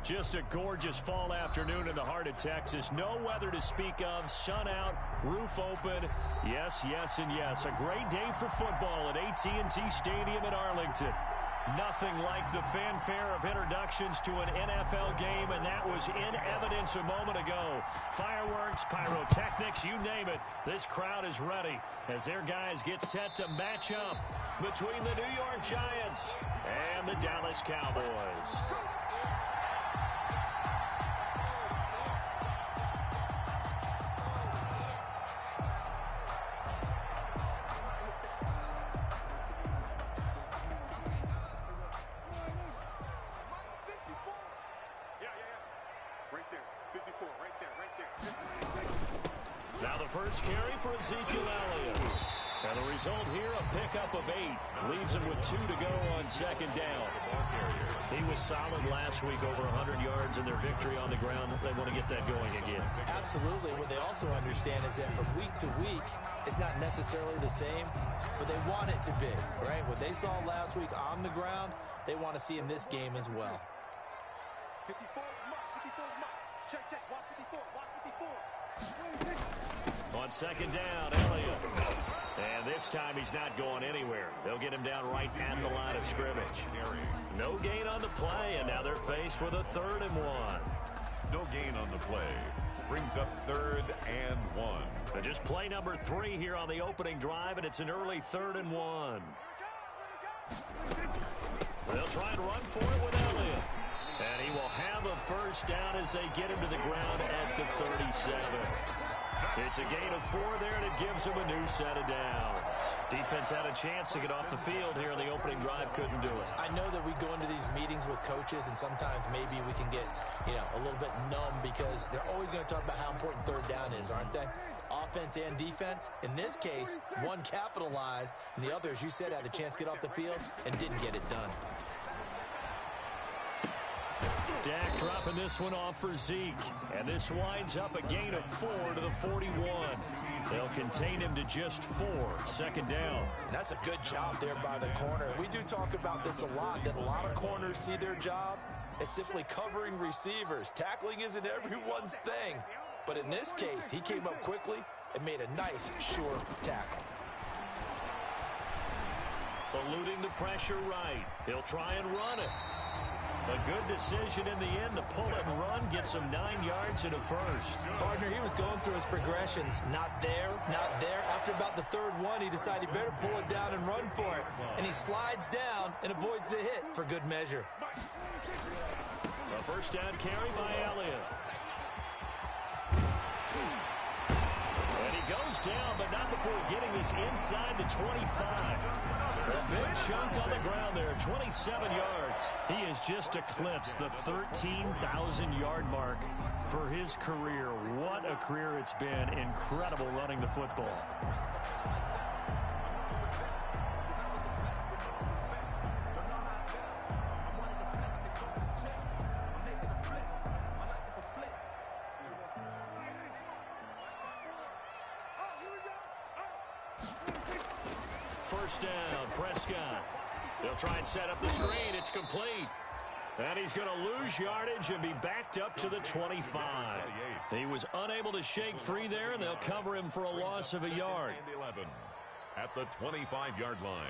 Just a gorgeous fall afternoon in the heart of Texas. No weather to speak of. Sun out, roof open. Yes, yes, and yes. A great day for football at AT&T Stadium in Arlington. Nothing like the fanfare of introductions to an NFL game, and that was in evidence a moment ago. Fireworks, pyrotechnics, you name it. This crowd is ready as their guys get set to match up between the New York Giants and the Dallas Cowboys. Now the first carry for Ezekiel Elliott. And the result here, a pickup of 8. Leaves him with 2 to go on second down. He was solid last week, over 100 yards in their victory on the ground. They want to get that going again. Absolutely. What they also understand is that from week to week, it's not necessarily the same, but they want it to be, right? What they saw last week on the ground, they want to see in this game as well. 54 mark. Check. Watch 54. On second down, Elliott. And this time he's not going anywhere. They'll get him down right at the line of scrimmage. No gain on the play, and now they're faced with a 3rd and 1. No gain on the play. Brings up 3rd and 1. And just play number 3 here on the opening drive, and it's an early 3rd and 1. They'll try and run for it with Elliott. And he will have a first down as they get him to the ground at the 37. It's a gain of 4 there, and it gives him a new set of downs. Defense had a chance to get off the field here in the opening drive, couldn't do it. I know that we go into these meetings with coaches, and sometimes maybe we can get, a little bit numb because they're always going to talk about how important 3rd down is, aren't they? Offense and defense. In this case, one capitalized, and the other, as you said, had a chance to get off the field and didn't get it done. Dak dropping this one off for Zeke. And this winds up a gain of 4 to the 41. They'll contain him to just 4. Second down. That's a good job there by the corner. We do talk about this a lot, that a lot of corners see their job as simply covering receivers. Tackling isn't everyone's thing. But in this case, he came up quickly and made a nice, sure tackle. Eluding the pressure right. He'll try and run it. A good decision in the end to pull it and run, gets him 9 yards and a first. Partner, he was going through his progressions. Not there, not there. After about the 3rd one, he decided he better pull it down and run for it. And he slides down and avoids the hit for good measure. A first down carry by Elliott. And he goes down, but not before getting this inside the 25. A big chunk on the ground there, 27 yards. He has just eclipsed the 13,000-yard mark for his career. What a career it's been. Incredible running the football. First down, Prescott. They'll try and set up the screen. It's complete. And he's going to lose yardage and be backed up to the 25. He was unable to shake free there, and they'll cover him for a loss of a yard. 11 at the 25-yard line.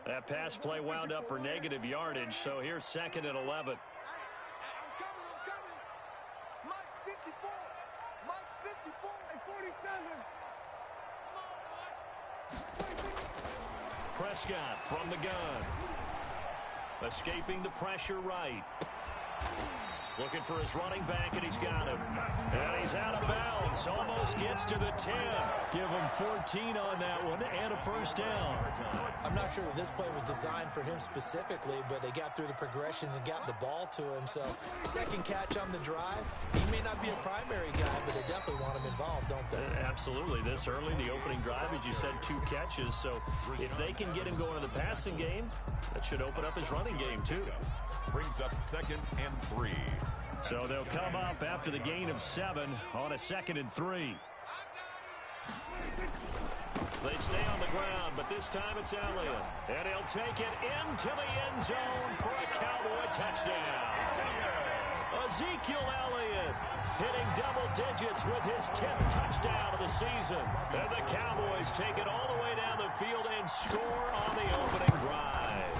That pass play wound up for negative yardage, so here's 2nd and 11. Prescott from the gun. Escaping the pressure right. Looking for his running back, and he's got him. And he's out of bounds. Almost gets to the 10. Give him 14 on that one and a first down. I'm not sure that this play was designed for him specifically, but they got through the progressions and got the ball to him. So, second catch on the drive. He may not be a primary guy, but they definitely want him involved, don't they? Absolutely. This early, the opening drive, as you said, 2 catches. So, if they can get him going in the passing game, that should open up his running game, too. Brings up 2nd and 3. So they'll come up after the gain of 7 on a 2nd and 3. They stay on the ground, but this time it's Elliott. And he'll take it into the end zone for a Cowboy touchdown. Ezekiel Elliott hitting double digits with his 10th touchdown of the season. And the Cowboys take it all the way down the field and score on the opening drive.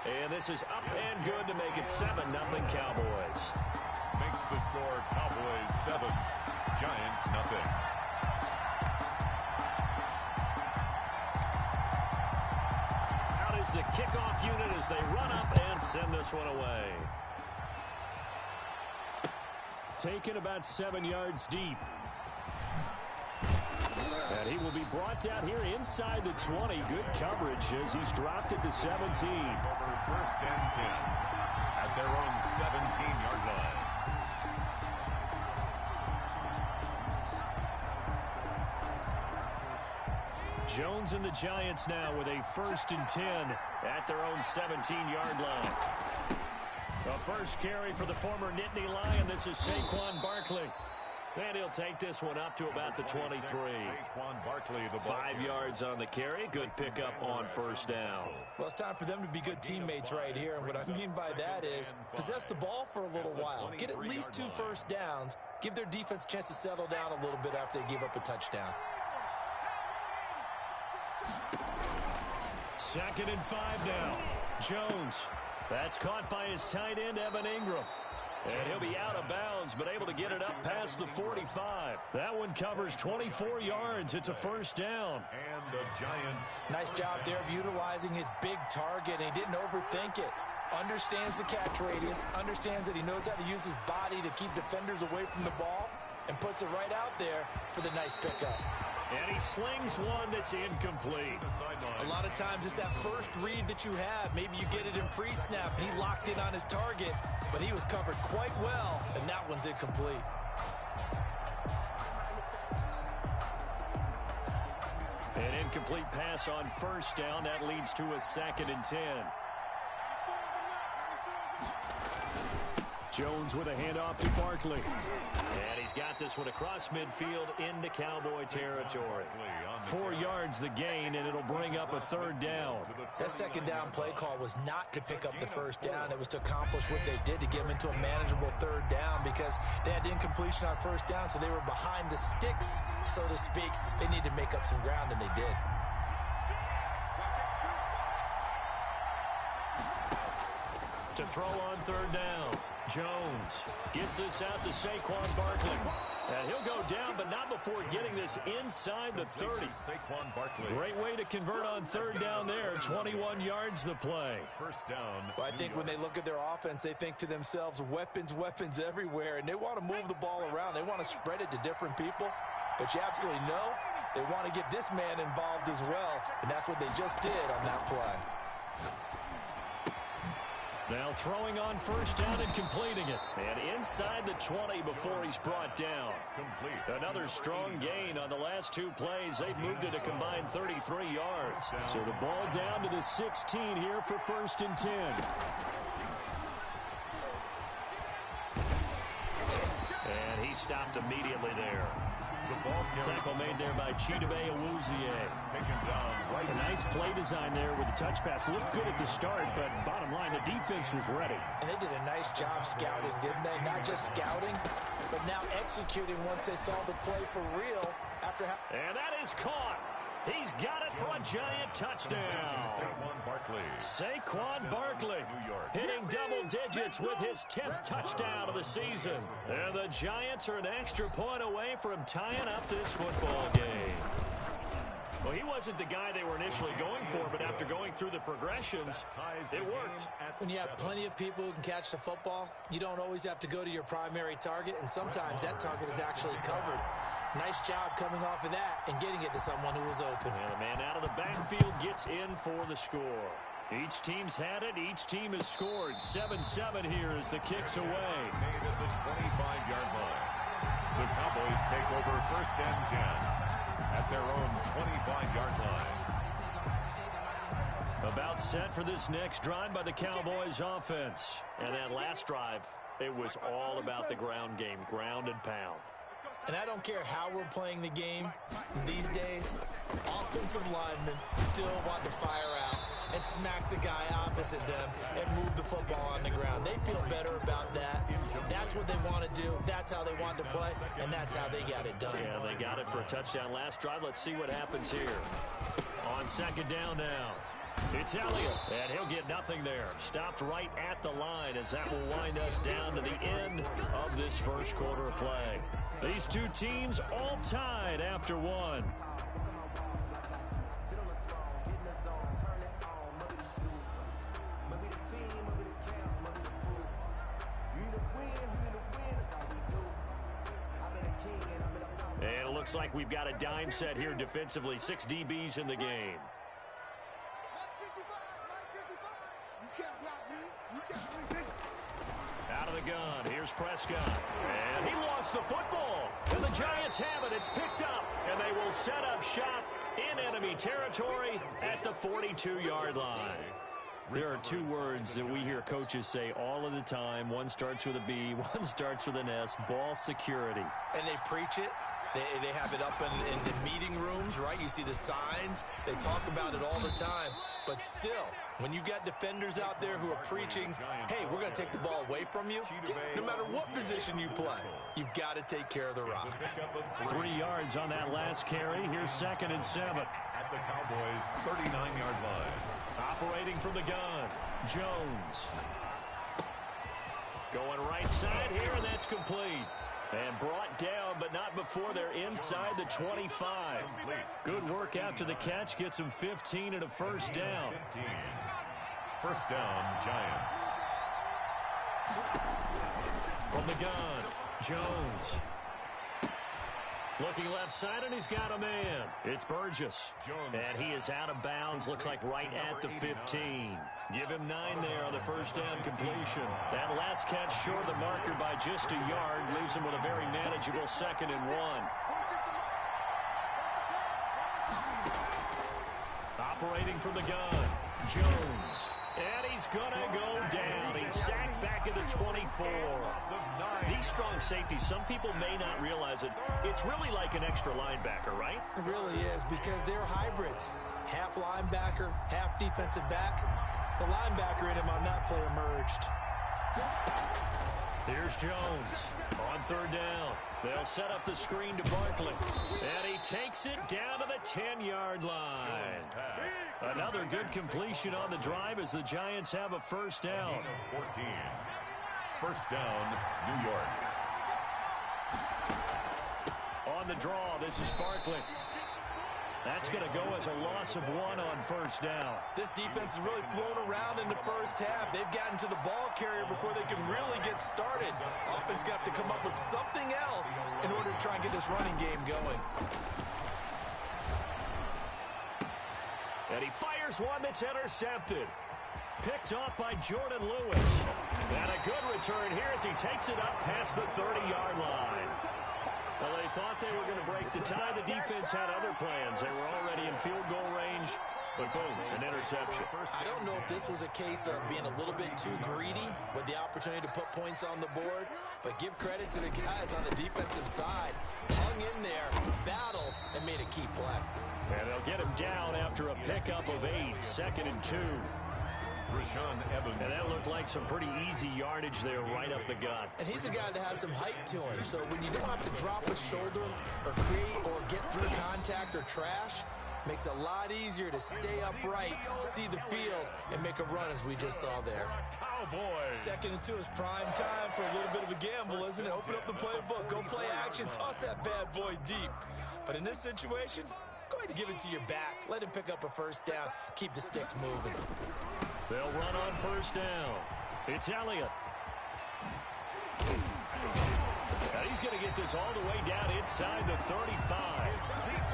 And this is up and good to make it 7-0 Cowboys. Makes the score Cowboys 7, Giants nothing. Out is the kickoff unit as they run up and send this one away. Taken about 7 yards deep. And he will be brought out here inside the 20. Good coverage as he's dropped at the 17. Over 1st and 10 at their own 17-yard line. Jones and the Giants now with a 1st and 10 at their own 17-yard line. The first carry for the former Nittany Lion. This is Saquon Barkley. And he'll take this one up to about the 23. Saquon Barkley, the 5 yards on the carry. Good pickup on 1st down. Well, it's time for them to be good teammates right here. And what I mean by that is possess the ball for a little while. Get at least 2 first downs. Give their defense a chance to settle down a little bit after they give up a touchdown. 2nd and 5 now. Jones. That's caught by his tight end, Evan Ingram. And he'll be out of bounds, but able to get it up past the 45. That one covers 24 yards. It's a 1st down. And the Giants. Nice job there of utilizing his big target. He didn't overthink it. Understands the catch radius. Understands that he knows how to use his body to keep defenders away from the ball. And puts it right out there for the nice pickup. And he slings one that's incomplete. A lot of times it's that first read that you have. Maybe you get it in pre-snap, and he locked in on his target, but he was covered quite well, and that one's incomplete. An incomplete pass on 1st down. That leads to a 2nd and 10. Jones with a handoff to Barkley. And he's got this one across midfield into Cowboy territory. 4 yards the gain, and it'll bring up a 3rd down. That 2nd down play call was not to pick up the 1st down. It was to accomplish what they did to get them into a manageable 3rd down because they had incompletion on 1st down, so they were behind the sticks, so to speak. They needed to make up some ground, and they did. To throw on 3rd down. Jones gets this out to Saquon Barkley. And he'll go down, but not before getting this inside the 30. Saquon Barkley. Great way to convert on 3rd down there. 21 yards the play. 1st down. Well, I think when they look at their offense, they think to themselves, weapons, weapons everywhere. And they want to move the ball around. They want to spread it to different people. But you absolutely know they want to get this man involved as well. And that's what they just did on that play. Now throwing on 1st down and completing it. And inside the 20 before he's brought down. Complete. Another strong gain on the last 2 plays. They've moved it a combined 33 yards. So the ball down to the 16 here for 1st and 10. And he stopped immediately there. The ball Tackle made there by Chidobe Awuzie. taken down right. A nice play design there with the touch pass. Looked good at the start, but bottom line, the defense was ready. And they did a nice job scouting, didn't they? Not just scouting, but now executing once they saw the play for real. And that is caught. He's got it for a Giant touchdown. Saquon Barkley. Saquon Barkley hitting double digits with his 10th touchdown of the season. And the Giants are an extra point away from tying up this football game. Well, he wasn't the guy they were initially going for, but after going through the progressions, it worked. When you have plenty of people who can catch the football, you don't always have to go to your primary target, and sometimes that target is actually covered. Nice job coming off of that and getting it to someone who was open. And the man out of the backfield gets in for the score. Each team's had it. Each team has scored. 7-7 here as the kick's away. Made at the 25-yard line. The Cowboys take over 1st and 10 at their own 25-yard line. About set for this next drive by the Cowboys offense. And that last drive, it was all about the ground game, ground and pound. And I don't care how we're playing the game these days, offensive linemen still want to fire out and smack the guy opposite them and move the football on the ground. They feel better about that. That's what they want to do. That's how they want to play, and that's how they got it done. Yeah, they got it for a touchdown last drive. Let's see what happens here. On second down now. It's Elliott, and he'll get nothing there. Stopped right at the line as that will wind us down to the end of this first quarter of play. These two teams all tied after one. And it looks like we've got a dime set here defensively. 6 DBs in the game. Out of the gun, here's Prescott. And he lost the football. And the Giants have it. It's picked up. And they will set up shop in enemy territory at the 42-yard line. There are 2 words that we hear coaches say all of the time. One starts with a B, one starts with an S. Ball security. And they preach it. They have it up in the meeting rooms, right? You see the signs. They talk about it all the time. But still, when you've got defenders out there who are preaching, hey, we're going to take the ball away from you, no matter what position you play, you've got to take care of the rock. 3 yards on that last carry. Here's 2nd and 7. At the Cowboys' 39-yard line. Operating from the gun, Jones. Going right side here, and that's complete. And brought down, but not before they're inside the 25. Good work after the catch. Gets them 15 and a first down. 15. First down, Giants. From the gun, Jones. Looking left side, and he's got a man. It's Burgess. And he is out of bounds. Looks like right at the 15. Give him 9 there on the first down completion. That last catch short of the marker by just a yard. Leaves him with a very manageable 2nd and 1. Operating from the gun, Jones. And he's going to go down. He's sacked back at the 24. These strong safeties, some people may not realize it. It's really like an extra linebacker, right? It really is, because they're hybrids. Half linebacker, half defensive back. The linebacker in him on that play emerged. Here's Jones on 3rd down. They'll set up the screen to Barkley. And he takes it down to the 10-yard line. Another good completion on the drive as the Giants have a first down. 14. First down, New York. On the draw, this is Barkley. That's going to go as a loss of 1 on first down. This defense has really flown around in the first half. They've gotten to the ball carrier before they can really get started. Offense got to come up with something else in order to try and get this running game going. And he fires one that's intercepted. Picked off by Jordan Lewis. And a good return here as he takes it up past the 30-yard line. Well, they thought they were going to break the tie. The defense had other plans. They were already in field goal range, but boom, an interception. I don't know if this was a case of being a little bit too greedy with the opportunity to put points on the board, but give credit to the guys on the defensive side. Hung in there, battled, and made a key play. And they'll get him down after a pickup of 8, 2nd and 2. And that looked like some pretty easy yardage there right up the gut. And he's a guy that has some height to him. So when you don't have to drop a shoulder or create or get through contact or trash, makes it a lot easier to stay upright, see the field, and make a run as we just saw there. Cowboys. 2nd and 2 is prime time for a little bit of a gamble, isn't it? Open up the playbook, go play action, toss that bad boy deep. But in this situation, go ahead and give it to your back. Let him pick up a first down. Keep the sticks moving. They'll run on first down. It's Elliott. And he's going to get this all the way down inside the 35.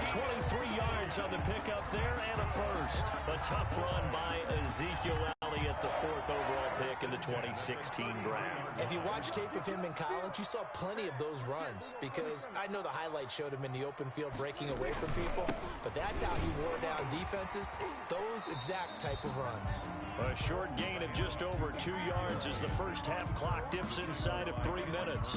23 yards on the pickup there and a first. A tough run by Ezekiel Elliott, the 4th overall pick in the 2016 draft. If you watch tape of him in college, you saw plenty of those runs, because I know the highlights showed him in the open field breaking away from people, but that's how he wore down defenses, those exact type of runs. A short gain of just over 2 yards as the first half clock dips inside of 3 minutes.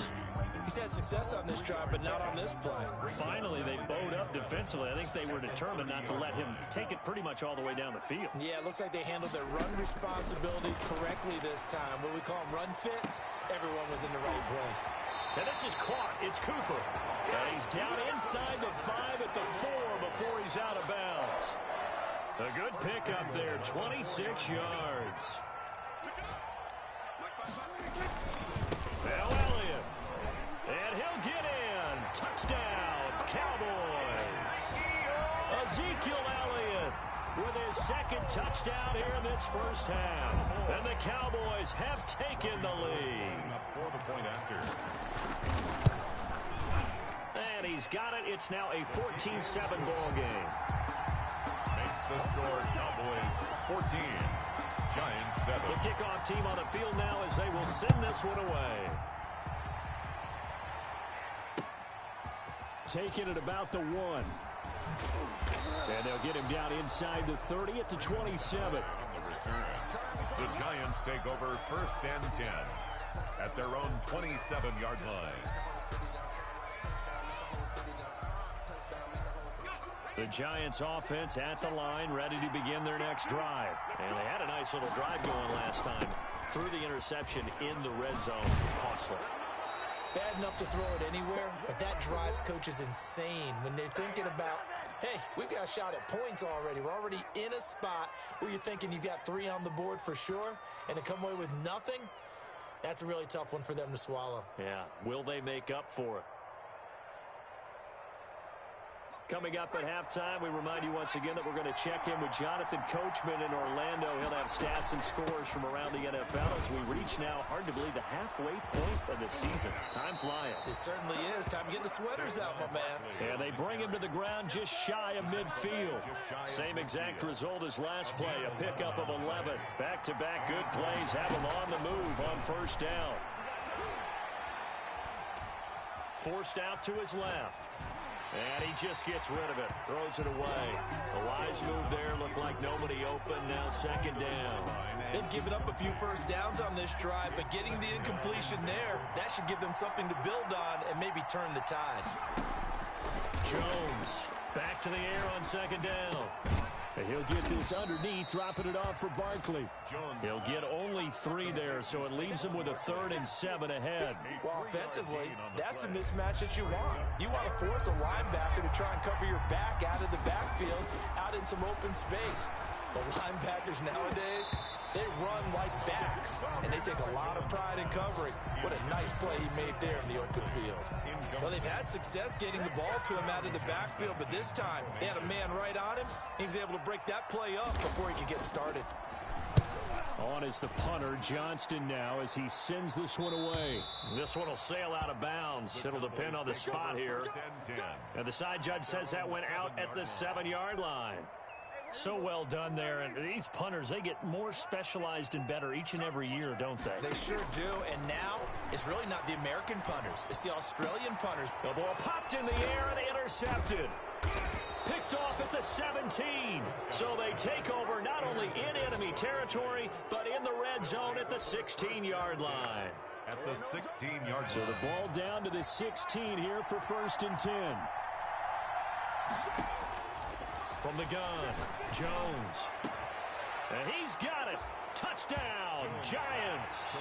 He's had success on this drive, but not on this play. Finally, they bowed up defensively. I think they were determined not to let him take it pretty much all the way down the field. Yeah, it looks like they handled their run responsibilities correctly this time. What we call them run fits, everyone was in the right place. And this is caught. It's Cooper. And he's down inside the 5 at the 4 before he's out of bounds. A good pickup there, 26 yards. Now Elliott. And he'll get in. Touchdown, Cowboys. Ezekiel Elliott with his second touchdown here in this first half. And the Cowboys have taken the lead. For the point after. And he's got it. It's now a 14-7 ball game. Makes the score Cowboys 14. Giants 7. The kickoff team on the field now as they will send this one away. Taking it about the 1. And they'll get him down inside the 30 at the 27. The Giants take over first and 10 at their own 27-yard line. The Giants offense at the line, ready to begin their next drive. And they had a nice little drive going last time. Through the interception in the red zone. Costly. Bad enough to throw it anywhere, but that drives coaches insane when they're thinking about, hey, we've got a shot at points already. We're already in a spot where you're thinking you've got 3 on the board for sure, and to come away with nothing, that's a really tough one for them to swallow. Yeah, will they make up for it? Coming up at halftime, we remind you once again that we're going to check in with Jonathan Coachman in Orlando. He'll have stats and scores from around the NFL as we reach now, hard to believe, the halfway point of the season. Time flying. It certainly is. Time to get the sweaters out, my man. And they bring him to the ground just shy of midfield. Same exact result as last play, a pickup of 11. Back-to-back good plays have him on the move on first down. Forced out to his left. And he just gets rid of it. Throws it away. A wise move there. Looked like nobody open. Now second down. They've given up a few first downs on this drive, but getting the incompletion there, that should give them something to build on and maybe turn the tide. Jones back to the air on second down. And he'll get this underneath, dropping it off for Barkley. He'll get only 3 there, so it leaves him with a 3rd and 7 ahead. Well, offensively, that's the mismatch that you want. You want to force a linebacker to try and cover your back out of the backfield, out in some open space. The linebackers nowadays, they run like backs, and they take a lot of pride in covering. What a nice play he made there in the open field. Well, they've had success getting the ball to him out of the backfield, but this time they had a man right on him. He was able to break that play up before he could get started. On is the punter, Johnston now, as he sends this one away. This one will sail out of bounds. It'll depend on the spot here. And the side judge says that went out at the 7-yard line. So well done there. And these punters, they get more specialized and better each and every year, don't they? They sure do. And now, it's really not the American punters. It's the Australian punters. The ball popped in the air and intercepted. Picked off at the 17. So they take over not only in enemy territory, but in the red zone at the 16-yard line. At the 16-yard line. So the ball down to the 16 here for 1st and 10. From the gun, Jones. And he's got it. Touchdown, Giants.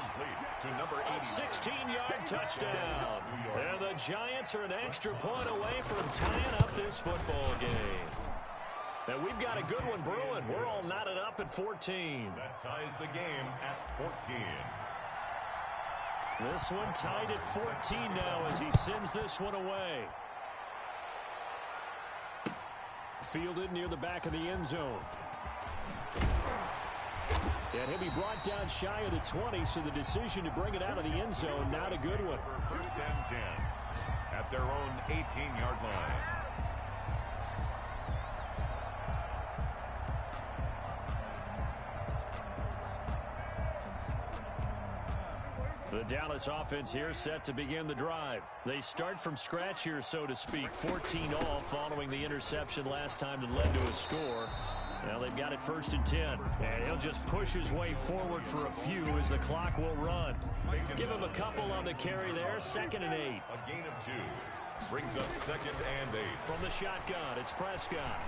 To number 80. A 16-yard touchdown. And the Giants are an extra point away from tying up this football game. And we've got a good one brewing. We're all knotted up at 14. That ties the game at 14. This one tied at 14 now as he sends this one away. Fielded near the back of the end zone. And he'll be brought down shy of the 20, so the decision to bring it out of the end zone, not a good one. First and 10 at their own 18-yard line. The Dallas offense here set to begin the drive. They start from scratch here, so to speak. 14 all following the interception last time that led to a score. Well, they've got it 1st and 10. And he'll just push his way forward for a few as the clock will run. Give him a couple on the carry there. 2nd and 8. A gain of 2. Brings up 2nd and 8. From the shotgun, it's Prescott.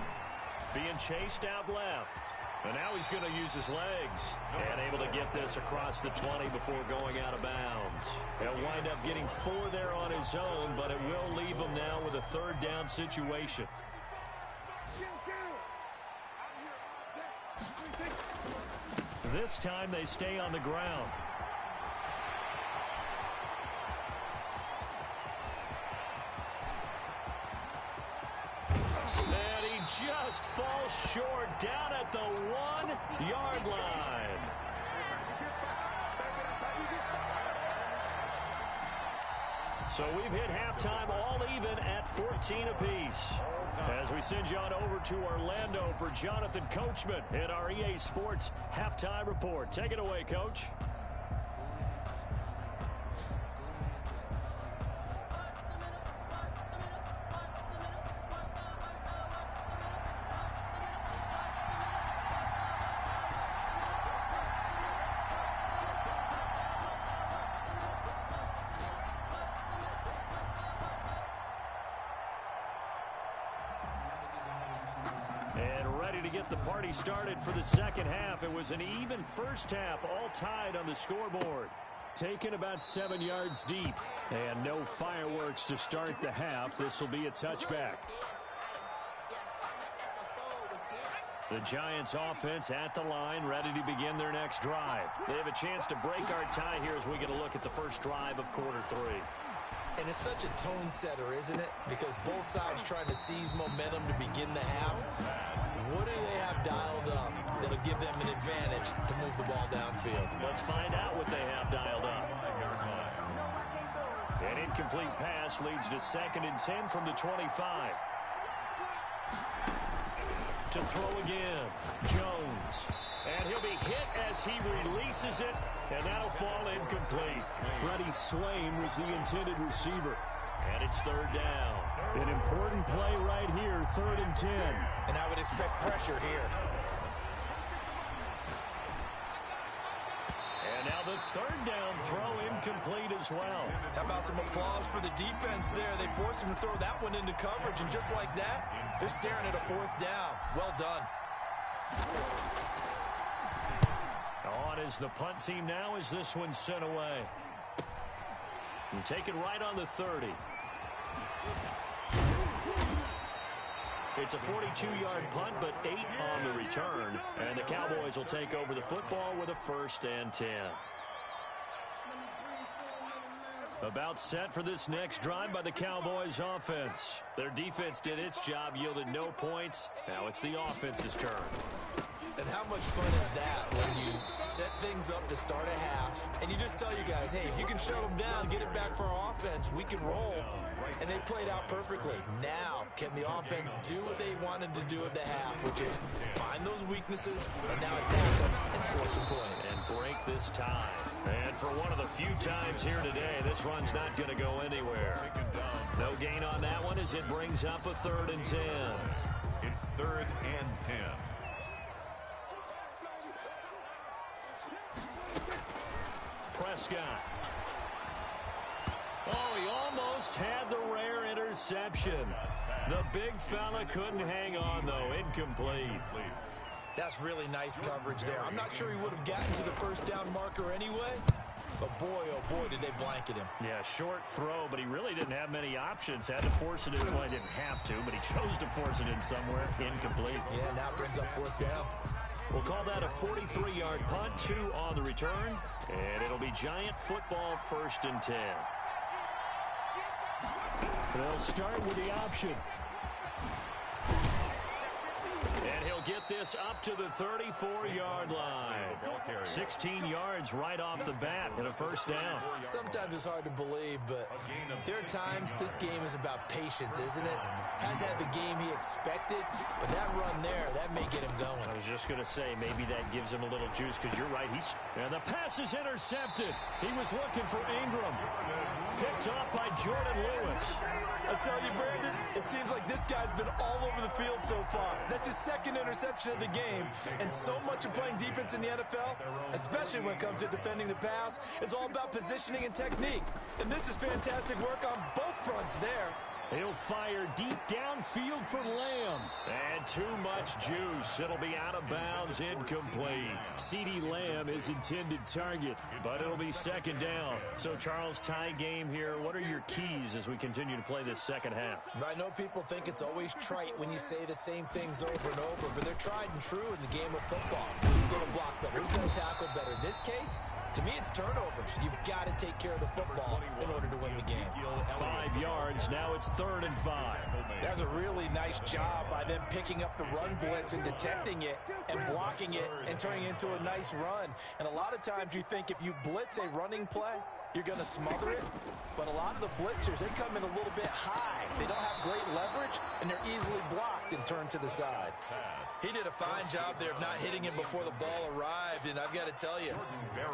Being chased out left. And now he's going to use his legs. And able to get this across the 20 before going out of bounds. He'll wind up getting 4 there on his own, but it will leave him now with a 3rd down situation. This time they stay on the ground. And he just falls short down at the 1-yard line. So we've hit halftime all even at 14 apiece. As we send you on over to Orlando for Jonathan Coachman in our EA Sports Halftime Report. Take it away, Coach. And ready to get the party started for the second half. It was an even first half, all tied on the scoreboard. Taken about 7 yards deep. And no fireworks to start the half. This will be a touchback. The Giants offense at the line, ready to begin their next drive. They have a chance to break our tie here as we get a look at the first drive of quarter 3. And it's such a tone setter, isn't it? Because both sides trying to seize momentum to begin the half. What do they have dialed up that'll give them an advantage to move the ball downfield? Let's find out what they have dialed up. An incomplete pass leads to 2nd and 10 from the 25. To throw again, Jones. And he'll be hit as he releases it, and that'll fall incomplete. Freddie Swain was the intended receiver. And it's 3rd down. An important play right here, 3rd and 10. And I would expect pressure here. And now the 3rd down throw incomplete as well. How about some applause for the defense there? They forced him to throw that one into coverage, and just like that, they're staring at a 4th down. Well done. On is the punt team now as this one's sent away. And taken right on the 30. It's a 42-yard punt, but 8 on the return. And the Cowboys will take over the football with a 1st and 10. About set for this next drive by the Cowboys offense. Their defense did its job, yielded no points. Now it's the offense's turn. And how much fun is that when you set things up to start a half and you just tell you guys, hey, if you can shut them down, get it back for our offense, we can roll. And they played out perfectly. Now, can the offense do what they wanted to do at the half, which is find those weaknesses and now attack them and score some points. And break this tie. And for one of the few times here today, this run's not going to go anywhere. No gain on that one as it brings up a 3rd and 10. It's 3rd and 10. Prescott. Oh, he almost had the rare interception. The big fella couldn't hang on, though. Incomplete. That's really nice coverage there. I'm not sure he would have gotten to the 1st down marker anyway, but boy, oh boy, did they blanket him. Yeah, short throw, but he really didn't have many options. Had to force it in. Well, he didn't have to, but he chose to force it in somewhere. Incomplete. Yeah, now it brings up 4th down. We'll call that a 43-yard punt, 2 on the return, and it'll be Giant football 1st and 10. They'll start with the option. And he'll get this up to the 34-yard line. 16 yards right off the bat and a 1st down. Sometimes it's hard to believe, but there are times this game is about patience, isn't it? Has had the game he expected, but that run there, that may get him going. I was just going to say, maybe that gives him a little juice because you're right. And the pass is intercepted. He was looking for Ingram. Picked off by Jordan Lewis. I tell you, Brandon, it seems like this guy's been all over the field so far. That's his second interception of the game. And so much of playing defense in the NFL, especially when it comes to defending the pass, is all about positioning and technique. And this is fantastic work on both fronts there. He'll fire deep downfield for Lamb. And too much juice. It'll be out of bounds, incomplete. CeeDee Lamb is intended target, but it'll be second down. So, Charles, tie game here. What are your keys as we continue to play this second half? I know people think it's always trite when you say the same things over and over, but they're tried and true in the game of football. Who's going to block better? Who's going to tackle better? In this case, to me, it's turnovers. You've got to take care of the football in order to win the game. 5 yards. Now it's 3rd and 5. That's a really nice job by them picking up the run blitz and detecting it and blocking it and turning it into a nice run. And a lot of times you think if you blitz a running play, you're going to smother it. But a lot of the blitzers, they come in a little bit high. They don't have great leverage, and they're easily blocked and turned to the side. He did a fine job there of not hitting him before the ball arrived, and I've got to tell you,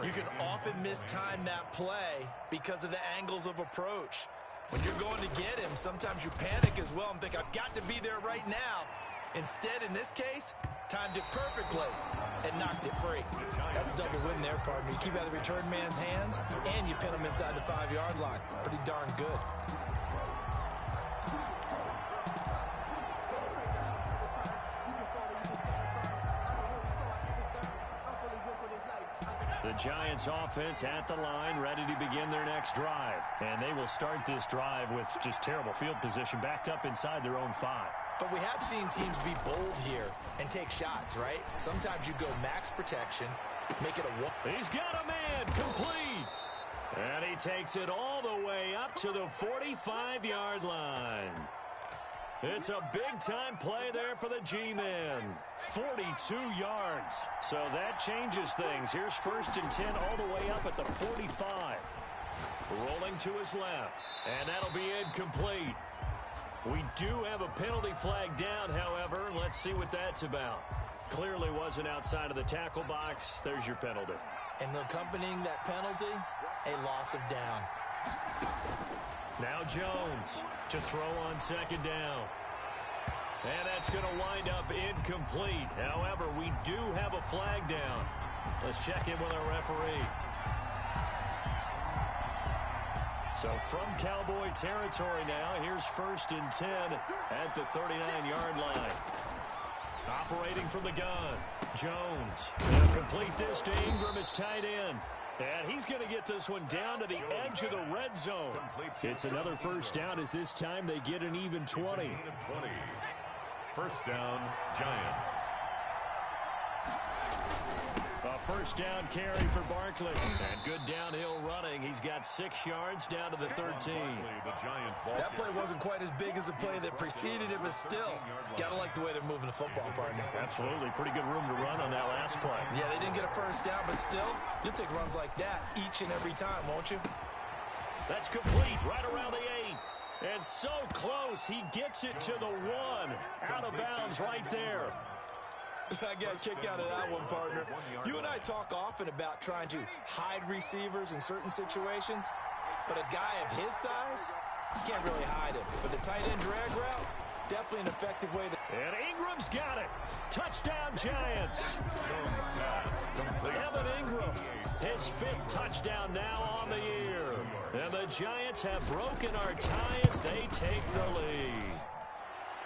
you can often mistime that play because of the angles of approach. When you're going to get him, sometimes you panic as well and think, I've got to be there right now. Instead, in this case, timed it perfectly and knocked it free. That's a double win there, partner. You keep out of the return man's hands, and you pin him inside the 5-yard line. Pretty darn good. The Giants offense at the line, ready to begin their next drive. And they will start this drive with just terrible field position, backed up inside their own 5. But we have seen teams be bold here and take shots, right? Sometimes you go max protection, make it a one. He's got a man, complete. And he takes it all the way up to the 45-yard line. It's a big-time play there for the G-men. 42 yards. So that changes things. Here's 1st and 10 all the way up at the 45. Rolling to his left. And that'll be incomplete. We do have a penalty flag down, however. Let's see what that's about. Clearly wasn't outside of the tackle box. There's your penalty. And accompanying that penalty, a loss of down. Now Jones to throw on 2nd down. And that's going to wind up incomplete. However, we do have a flag down. Let's check in with our referee. So from Cowboy territory now, here's 1st and 10 at the 39-yard line. Operating from the gun, Jones. They'll complete this to Ingram, his tight end. And he's going to get this one down to the edge of the red zone. It's another 1st down as this time they get an even 20. 1st down, Giants. A 1st down carry for Barkley. And good downhill running. He's got 6 yards down to the 13. That play wasn't quite as big as the play that preceded it, but still, gotta like the way they're moving the football, partner. Absolutely. Pretty good room to run on that last play. Yeah, they didn't get a 1st down, but still, you'll take runs like that each and every time, won't you? That's complete right around the 8. And so close, he gets it to the 1. Out of bounds right there. I got a kick out of that one, partner. You and I talk often about trying to hide receivers in certain situations, but a guy of his size, you can't really hide him. But the tight end drag route, definitely an effective way to... And Ingram's got it. Touchdown, Giants. Evan Ingram, his 5th touchdown now on the year. And the Giants have broken our tie as they take the lead.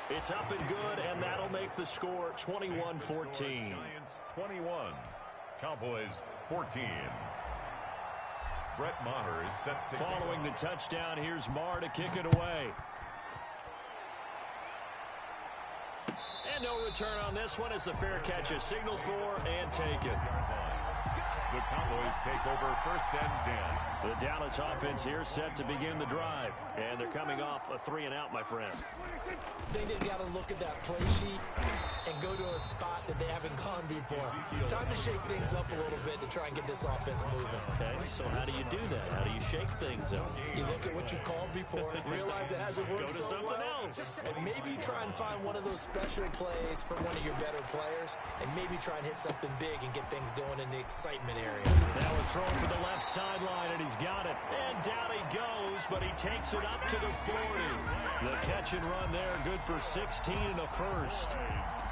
It's up and good, and that'll make the score 21-14. Giants 21, Cowboys 14. Brett Maher is set to... Following the touchdown, here's Maher to kick it away. And no return on this one as the fair catch is signaled for and taken. The Cowboys take over 1st and 10. The Dallas offense here set to begin the drive. And they're coming off a 3-and-out, my friend. I think they've got to look at that play sheet and go to a spot that they haven't gone before. Time to shake things up a little bit to try and get this offense moving. Okay, so how do you do that? How do you shake things up? You look at what you called before, realize it hasn't worked Go to so something well, else. and maybe try and find one of those special plays for one of your better players, and maybe try and hit something big and get things going in the excitement area. Now we're throwing for the left sideline, and he's got it. And down he goes, but he takes it up to the 40. The catch and run there, good for 16 and a first.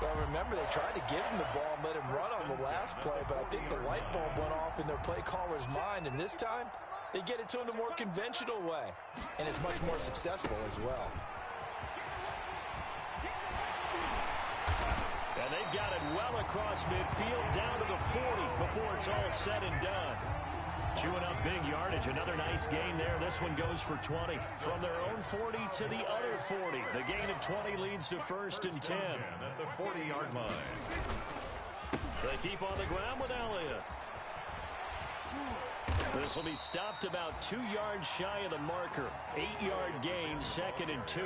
Well, remember, they tried to give him the ball and let him run on the last play, but I think the light bulb went off in their play caller's mind, and this time, they get it to him the more conventional way, and it's much more successful as well. And they've got it well across midfield, down to the 40 before it's all said and done. Chewing up big yardage, another nice gain there. This one goes for 20. From their own 40 to the other 40. The gain of 20 leads to first and 10. At the 40-yard line. They keep on the ground with Elliott. This will be stopped about 2 yards shy of the marker. 8-yard gain, 2nd and 2.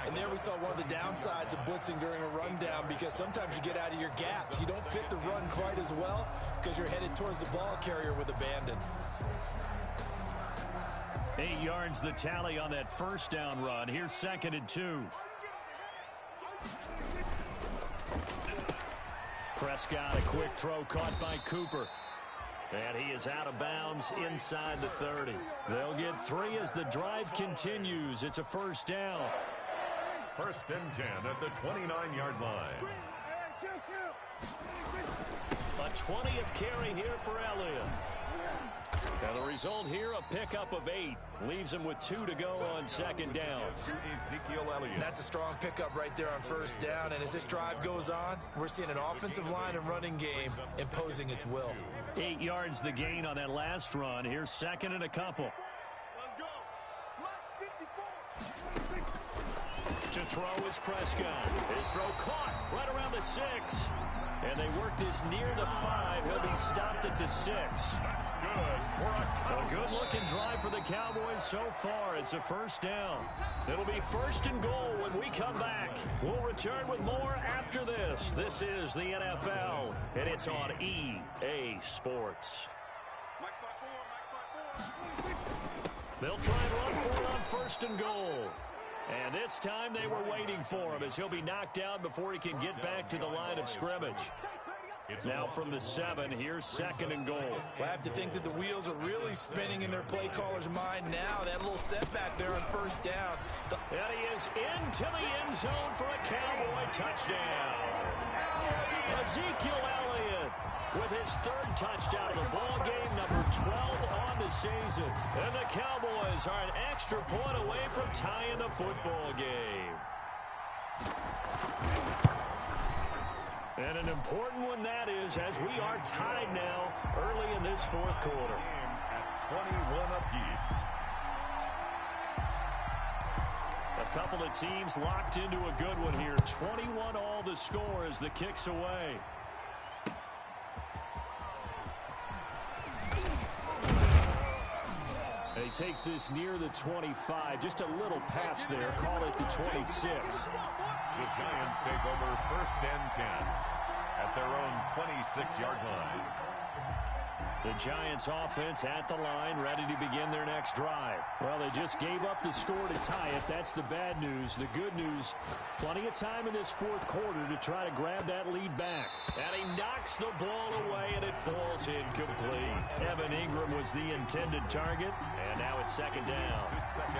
And there we saw one of the downsides of blitzing during a rundown, because sometimes you get out of your gaps. You don't fit the run quite as well because you're headed towards the ball carrier with abandon. 8 yards the tally on that first down run. Here's 2nd and 2. Prescott, a quick throw caught by Cooper. And he is out of bounds inside the 30. They'll get 3 as the drive continues. It's a first down. First and 10 at the 29-yard line. A 20th carry here for Elliott. And the result here, a pickup of 8. Leaves him with 2 to go on 2nd down. Ezekiel Elliott. That's a strong pickup right there on first down. And as this drive goes on, we're seeing an offensive line and running game imposing its will. 8 yards the gain on that last run. Here's 2nd and a couple. Let's go. To throw is Prescott. His throw caught right around the 6. And they work this near the 5. He'll be stopped at the 6. That's good for A good-looking drive for the Cowboys so far. It's a first down. It'll be 1st and goal when we come back. We'll return with more after this. This is the NFL, and it's on EA Sports. They'll try and run for it on 1st and goal. And this time they were waiting for him as he'll be knocked down before he can get back to the line of scrimmage. Now from the 7, here's 2nd and goal. Well, I have to think that the wheels are really spinning in their play caller's mind now. That little setback there on first down. And he is into the end zone for a Cowboy touchdown. Ezekiel Elliott with his 3rd touchdown of the ball game, number 12 on the season. And the Cowboys are an extra point away from tying the football game. And an important one that is, as we are tied now early in this 4th quarter. At 21 apiece. A couple of teams locked into a good one here. 21 all the score as the kick's away. And he takes this near the 25. Just a little pass there. Call it the 26. The Giants take over 1st and 10 at their own 26-yard line. The Giants offense at the line, ready to begin their next drive. Well, they just gave up the score to tie it. That's the bad news. The good news, plenty of time in this 4th quarter to try to grab that lead back. And he knocks the ball away, and it falls incomplete. Evan Ingram was the intended target, and now it's 2nd down.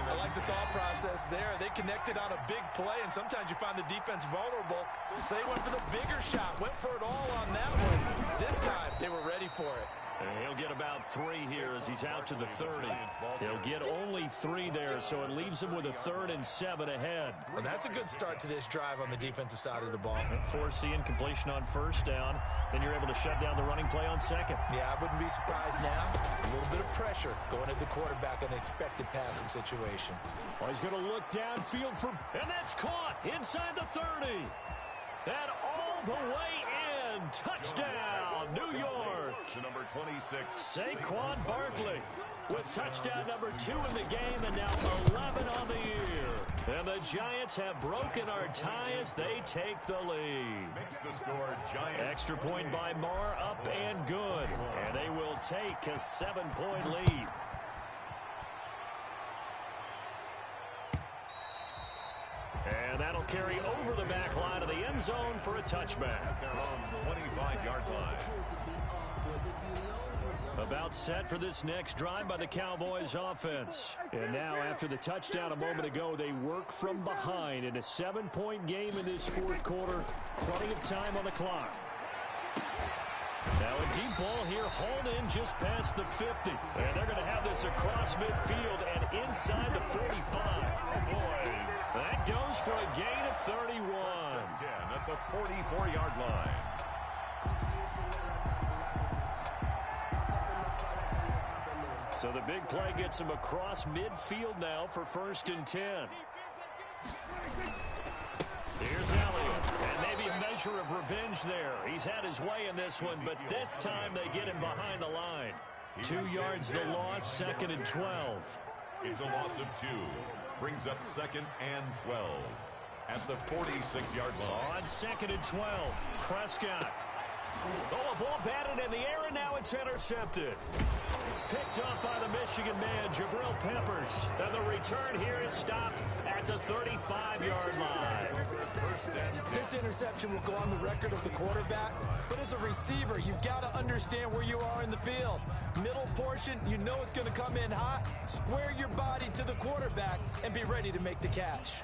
I like the thought process there. They connected on a big play, and sometimes you find the defense vulnerable. So they went for the bigger shot, went for it all on that one. This time, they were ready for it. And he'll get about 3 here as he's out to the 30. He'll get only 3 there, so it leaves him with a 3rd and 7 ahead. Well, that's a good start to this drive on the defensive side of the ball. Force the incompletion on 1st down. Then you're able to shut down the running play on 2nd. Yeah, I wouldn't be surprised now. A little bit of pressure going at the quarterback in an expected passing situation. Well, he's going to look downfield for... And that's caught inside the 30. And all the way in. Touchdown, New York. To number 26. Saquon Barkley with touchdown number 2 in the game, and now 11 on the year. And the Giants have broken our tie as they take the lead. Makes the score Giants. Extra point by Marr, up and good. And they will take a 7-point lead. And that'll carry over the back line of the end zone for a touchback. At their own 25-yard line. About set for this next drive by the Cowboys offense. And now, after the touchdown a moment ago, they work from behind in a 7-point game in this fourth quarter. Plenty of time on the clock. Now a deep ball here, hauled in just past the 50. And they're going to have this across midfield and inside the 45. That goes for a gain of 31. 10 at the 44-yard line. So the big play gets him across midfield now for 1st and 10. Here's Elliott, and maybe a measure of revenge there. He's had his way in this one, but this time they get him behind the line. 2 yards the loss, 2nd and 12. It's a loss of 2. Brings up 2nd and 12 at the 46-yard line. On 2nd and 12, Prescott. Oh, a ball batted in the air, and now it's intercepted. Picked up by the Michigan man, Jabril Peppers. And the return here is stopped at the 35-yard line. This interception will go on the record of the quarterback, but as a receiver, you've got to understand where you are in the field. Middle portion, you know it's going to come in hot. Square your body to the quarterback and be ready to make the catch.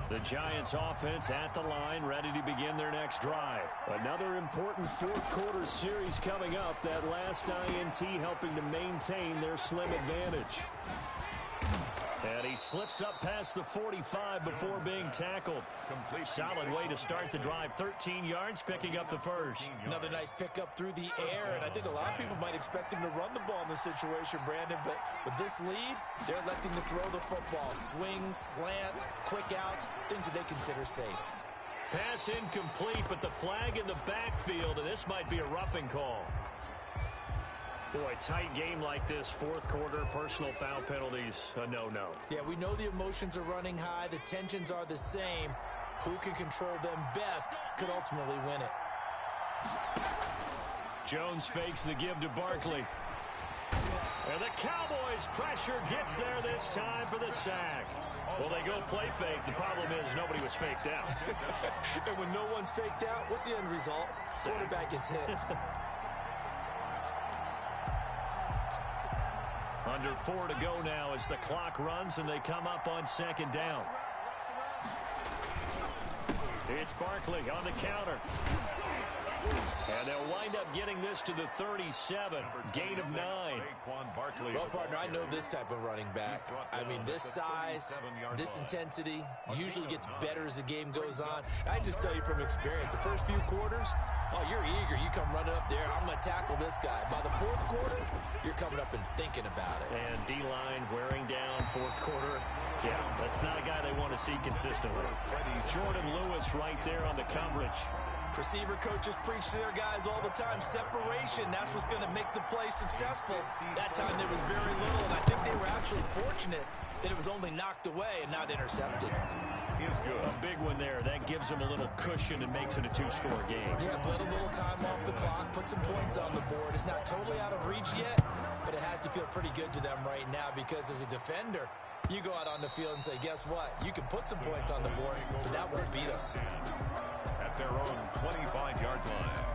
The Giants offense at the line, ready to begin their next drive. Another important fourth quarter series coming up. That last INT helping to maintain their slim advantage. And he slips up past the 45 before being tackled. Solid way to start the drive. 13 yards, picking up the first. Another nice pickup through the air, and I think a lot of people might expect him to run the ball in this situation, Brandon, but with this lead, they're electing to throw the football. Swings, slants, quick outs, things that they consider safe. Pass incomplete, but the flag in the backfield, and this might be a roughing call. Boy, tight game like this, fourth quarter, personal foul penalties, a no-no. Yeah, we know the emotions are running high. The tensions are the same. Who can control them best could ultimately win it. Jones fakes the give to Barkley. And the Cowboys' pressure gets there this time for the sack. Well, they go play fake. The problem is nobody was faked out. And when no one's faked out, what's the end result? Quarterback gets hit. Under 4 to go now as the clock runs and they come up on 2nd down. It's Barkley on the counter. And they'll wind up getting this to the 37. Gain of 9. Well, partner, I know this type of running back. I mean, this size, this intensity usually gets better as the game goes on. I just tell you from experience, the first few quarters, oh, you're eager. You come running up there. I'm going to tackle this guy. By the fourth quarter, you're coming up and thinking about it. And D-line wearing down fourth quarter. Yeah, that's not a guy they want to see consistently. Jordan Lewis right there on the coverage. Receiver coaches preach to their guys all the time. Separation, that's what's going to make the play successful. That time there was very little, and I think they were actually fortunate that it was only knocked away and not intercepted. Is good. A big one there. That gives them a little cushion and makes it a 2-score game. Yeah, bled a little time off the clock, put some points on the board. It's not totally out of reach yet, but it has to feel pretty good to them right now because as a defender, you go out on the field and say, guess what? You can put some points on the board, but that won't beat us. At their own 25-yard line.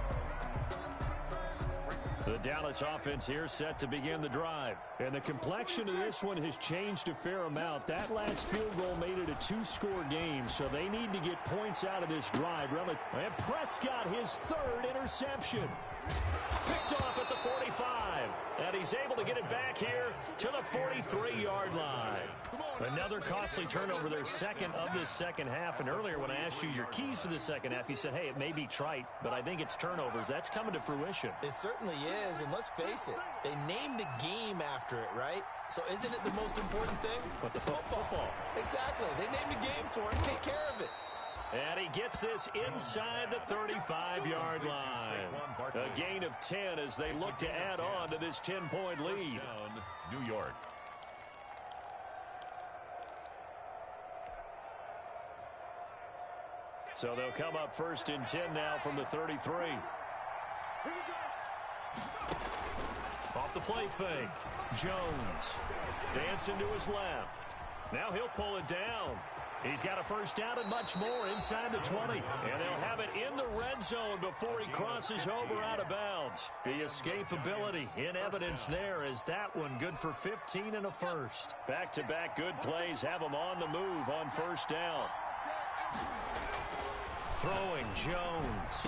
The Dallas offense here set to begin the drive. And the complexion of this one has changed a fair amount. That last field goal made it a 2-score game, so they need to get points out of this drive. And Prescott, his 3rd interception. Picked off at the 45. And he's able to get it back here to the 43-yard line. Another costly turnover, their second of this second half. And earlier when I asked you your keys to the second half, you said, hey, it may be trite, but I think it's turnovers. That's coming to fruition. It certainly is, and let's face it, they named the game after it, right? So isn't it the most important thing? But it's football. Exactly. They named the game for it. Take care of it. And he gets this inside the 35-yard line. A gain of 10 as they look to add on to this 10-point lead. New York. So they'll come up 1st and 10 now from the 33. Off the play fake. Jones dancing to his left. Now he'll pull it down. He's got a first down and much more inside the 20. And they'll have it in the red zone before he crosses over out of bounds. The escapability in evidence there is that one good for 15 and a first. Back-to-back good plays have him on the move on first down. Throwing Jones.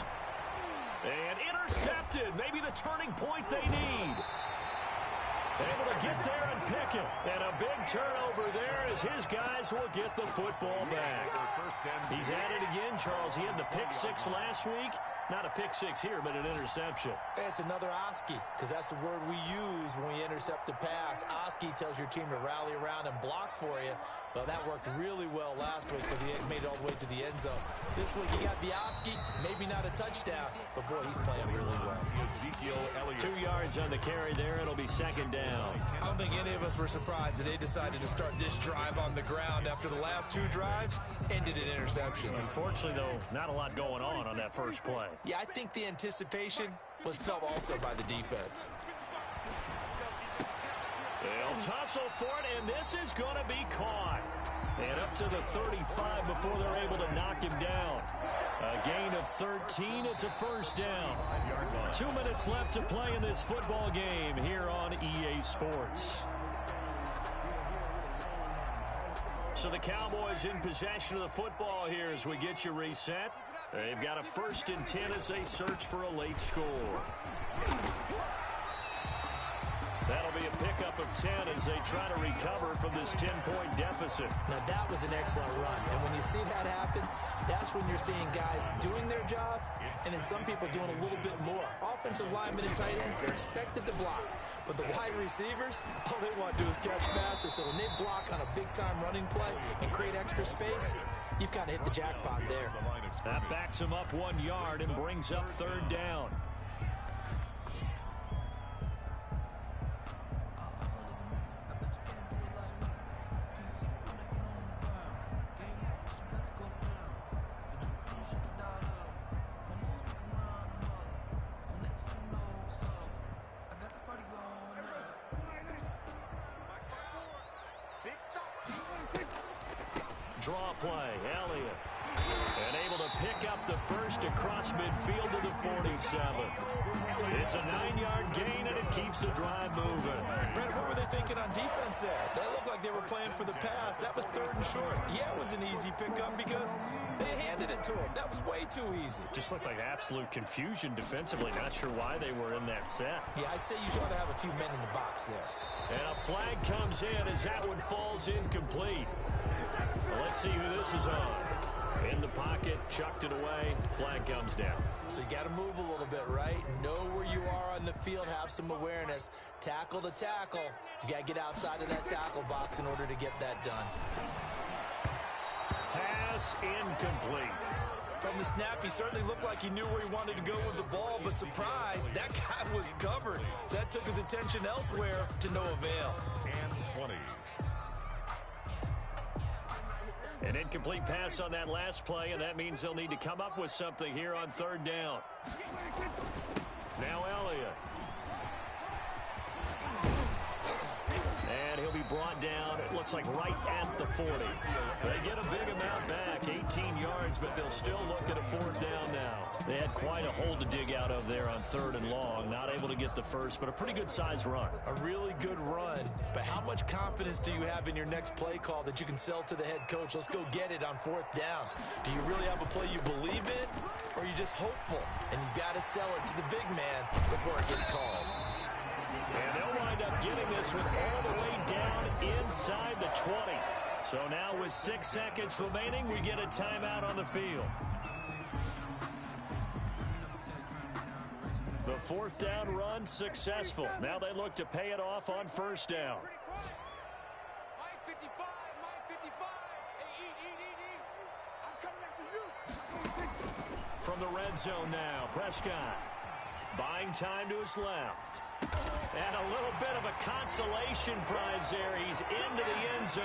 And intercepted. Maybe the turning point they need. Able to get there and pick it. And a big turnover there as his guys will get the football back. He's at it again, Charles. He had the pick six last week. Not a pick six here, but an interception. It's another Oski, because that's the word we use when we intercept a pass. Oski tells your team to rally around and block for you. Well, that worked really well last week because he made it all the way to the end zone. This week he got the Oski, maybe not a touchdown, but boy, he's playing really well. 2 yards on the carry there. It'll be second down. I don't think any of us were surprised that they decided to start this drive on the ground after the last 2 drives ended in interceptions. Unfortunately, though, not a lot going on that first play. Yeah, I think the anticipation was felt also by the defense. They'll tussle for it, and this is going to be caught. And up to the 35 before they're able to knock him down. A gain of 13. It's a first down. 2 minutes left to play in this football game here on EA Sports. So the Cowboys in possession of the football here as we get you reset. They've got a 1st and 10 as they search for a late score. That'll be a pickup of 10 as they try to recover from this 10-point deficit. Now, that was an excellent run. And when you see that happen, that's when you're seeing guys doing their job and then some people doing a little bit more. Offensive linemen and tight ends, they're expected to block. But the wide receivers, all they want to do is catch passes. So when they block on a big-time running play and create extra space, you've kind of hit the jackpot there. That backs him up 1 yard and brings up 3rd down. Draw play, Elliott. And able to pick up the first across midfield to the 47. It's a 9-yard gain, and it keeps the drive moving. Brett, what were they thinking on defense there? They looked like they were playing for the pass. That was 3rd and short. Yeah, it was an easy pickup because they handed it to him. That was way too easy. Just looked like absolute confusion defensively. Not sure why they were in that set. Yeah, I'd say you ought to have a few men in the box there. And a flag comes in as that one falls incomplete. Well, let's see who this is on. In the pocket, chucked it away, flag comes down. So you got to move a little bit, right? Know where you are on the field, have some awareness. Tackle to tackle. You got to get outside of that tackle box in order to get that done. Pass incomplete. From the snap, he certainly looked like he knew where he wanted to go with the ball, but surprise, that guy was covered. So that took his attention elsewhere to no avail. And 20. An incomplete pass on that last play, and that means they'll need to come up with something here on 3rd down. Now Elliott. And he'll be brought down, it looks like right at the 40. They get a big amount back, 18 yards, but they'll still look at a 4th down now. They had quite a hole to dig out of there on 3rd and long. Not able to get the first, but a pretty good-sized run. A really good run, but how much confidence do you have in your next play call that you can sell to the head coach? Let's go get it on 4th down. Do you really have a play you believe in, or are you just hopeful? And you got to sell it to the big man before it gets called. And they'll wind up getting this one all the way down inside the 20. So now with 6 seconds remaining, we get a timeout on the field. The 4th down run successful. Now they look to pay it off on 1st down. Mike 55, Mike 55. Hey, eat. I'm coming after you. From the red zone now, Prescott buying time to his left. And a little bit of a consolation prize there. He's into the end zone.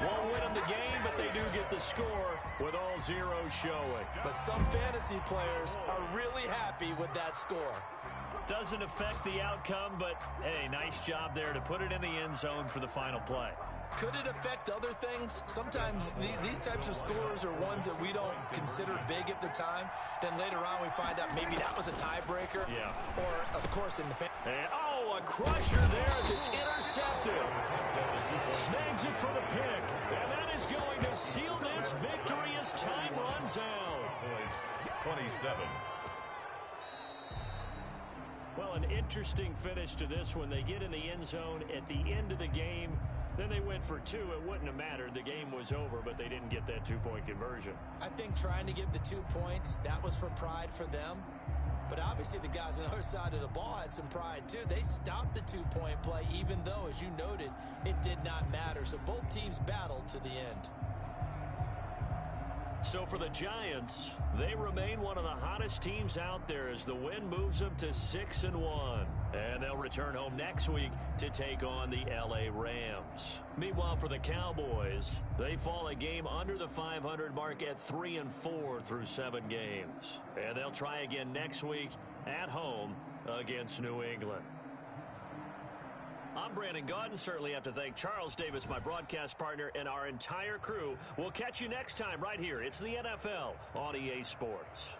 Won't win him the game, but they do get the score with all zeros showing. But some fantasy players are really happy with that score. Doesn't affect the outcome, but, hey, nice job there to put it in the end zone for the final play. Could it affect other things? Sometimes these types of scores are ones that we don't consider big at the time. Then later on we find out maybe that was a tiebreaker. Yeah. Or, of course, in the a crusher there as it's intercepted. Snags it for the pick. And that is going to seal this victory as time runs out. 27. Well, an interesting finish to this one. They get in the end zone at the end of the game. Then they went for two. It wouldn't have mattered. The game was over, but they didn't get that two-point conversion. I think trying to get the 2 points, that was for pride for them. But obviously the guys on the other side of the ball had some pride too. They stopped the two-point play, even though, as you noted, it did not matter. So both teams battled to the end. So for the Giants, they remain one of the hottest teams out there as the win moves them to 6-1. And they'll return home next week to take on the LA Rams. Meanwhile, for the Cowboys, they fall a game under the 500 mark at 3-4 through 7 games. And they'll try again next week at home against New England. I'm Brandon Gaudin. Certainly have to thank Charles Davis, my broadcast partner, and our entire crew. We'll catch you next time right here. It's the NFL on EA Sports.